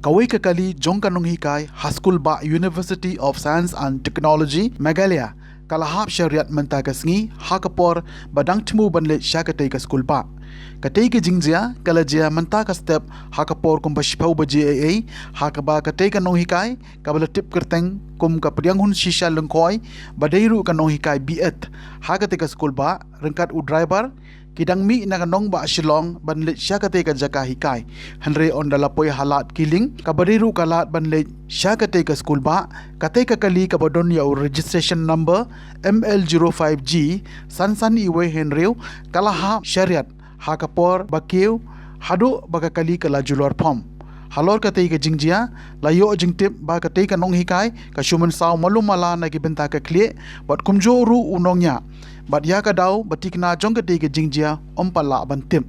kawai kekali jongkan nonghikai Haskul Ba University of Science and Technology Meghalaya kalahap syariat mentakasngi hakapor badang temu banlet syakatai ke skul ba katai ke jingjia kalajia mentaka step hakapor kum bashpau baji AA hakaba katai ke nonghikai kabala tip kerteng kum ka prianghun shisha lengkoi badairu ka nonghikai biet hakatai ke skul ba rengkat u driver kidang mi na kanong ba silong banlet syakate ka jaka hikai hanre on dalapoi halat kiling kabariru kalat banlet syakate ka skul ba kate ka kali ka badon ya registration number ML05G sansan iwe henreu kalaha syariat hakapor bakiu hadu bakakali ka lajulor pom halor kate ka jingjia layo jingtip ba kate ka nonghikai ka Mynsaw malumala na gibenta ka klie bat kumjo ru unongnya bat ya ka daw batikna jong kate ka jingjia ompala bantim